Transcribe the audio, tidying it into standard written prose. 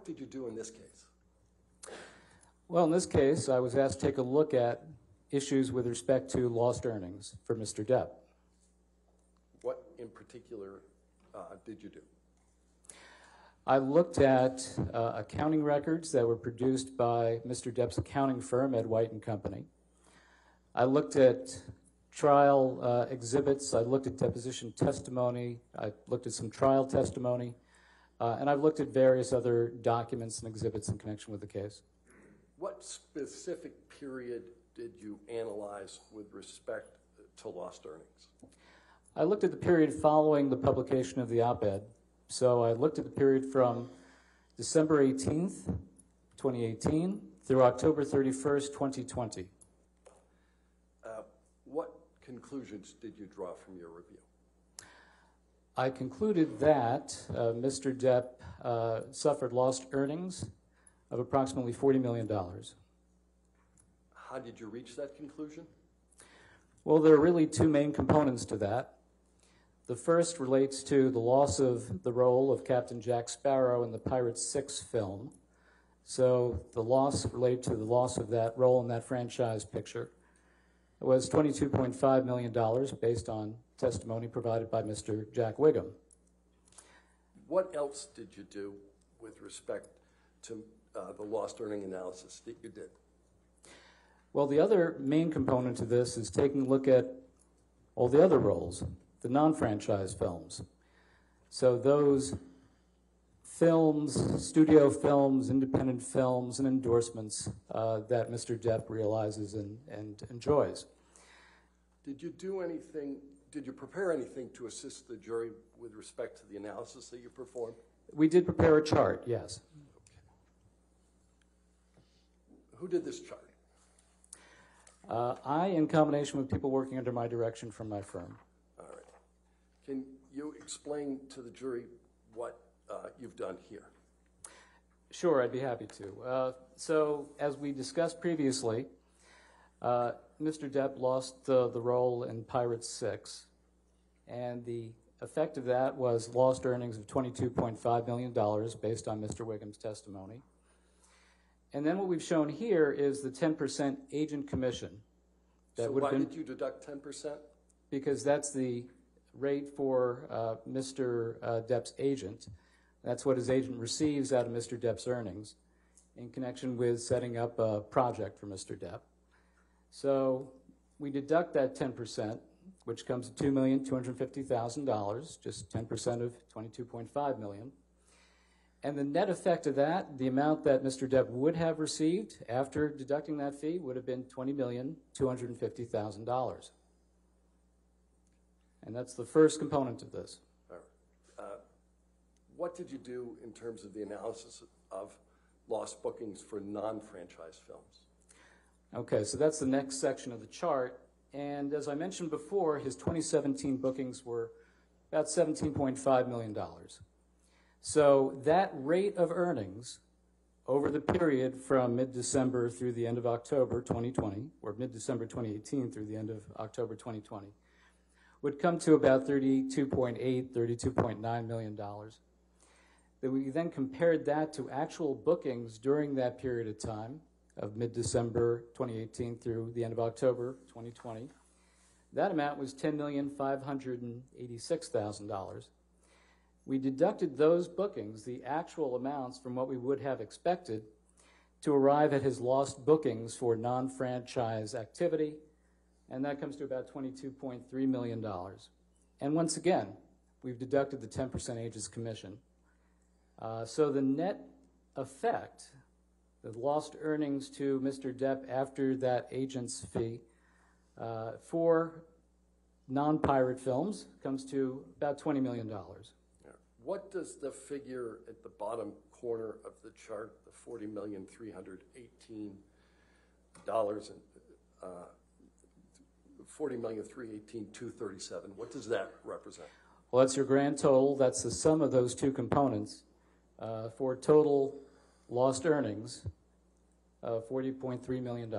work did you do in this case? Well, in this case, I was asked to take a look at issues with respect to lost earnings for Mr. Depp. What in particular did you do? I looked at accounting records that were produced by Mr. Depp's accounting firm, Ed White and Company. I looked at trial exhibits. I looked at deposition testimony. I looked at some trial testimony. And I've looked at various other documents and exhibits in connection with the case. What specific period did you analyze with respect to lost earnings? I looked at the period following the publication of the op-ed. So I looked at the period from December 18th, 2018 through October 31st, 2020. What conclusions did you draw from your review? I concluded that Mr. Depp suffered lost earnings of approximately $40 million. How did you reach that conclusion? Well, there are really two main components to that. The first relates to the loss of the role of Captain Jack Sparrow in the Pirates 6 film. So the loss related to the loss of that role in that franchise picture was $22.5 million based on testimony provided by Mr. Jack Wiggum. What else did you do with respect to the lost earning analysis that you did? Well, the other main component to this is taking a look at all the other roles, the non-franchise films. So those films, studio films, independent films, and endorsements that Mr. Depp realizes and enjoys. Did you do anything, did you prepare anything to assist the jury with respect to the analysis that you performed? We did prepare a chart, yes. Okay. Who did this chart? I, in combination with people working under my direction from my firm. All right. Can you explain to the jury what you've done here? Sure, I'd be happy to. So, as we discussed previously, Mr. Depp lost the role in Pirates 6, and the effect of that was lost earnings of $22.5 million based on Mr. Wiggum's testimony. And then what we've shown here is the 10% agent commission. So why did you deduct 10%? Because that's the rate for Mr. Depp's agent. That's what his agent receives out of Mr. Depp's earnings in connection with setting up a project for Mr. Depp. So we deduct that 10%, which comes to $2,250,000, just 10% of $22.5 million. And the net effect of that, the amount that Mr. Depp would have received after deducting that fee, would have been $20,250,000. And that's the first component of this. All right. What did you do in terms of the analysis of lost bookings for non-franchise films? Okay, so that's the next section of the chart. And as I mentioned before, his 2017 bookings were about $17.5 million. So that rate of earnings over the period from mid-December through the end of October 2020, or mid-December 2018 through the end of October 2020, would come to about $32.8, $32.9 million. We then compared that to actual bookings during that period of time, of mid-December 2018 through the end of October 2020. That amount was $10,586,000. We deducted those bookings, the actual amounts, from what we would have expected to arrive at his lost bookings for non-franchise activity, and that comes to about $22.3 million. And once again, we've deducted the 10% agent's commission. So the net effect, the lost earnings to Mr. Depp after that agent's fee for non-pirate films comes to about $20 million. What does the figure at the bottom corner of the chart, the $40,318,237, what does that represent? Well, that's your grand total. That's the sum of those two components for total lost earnings of $40.3 million.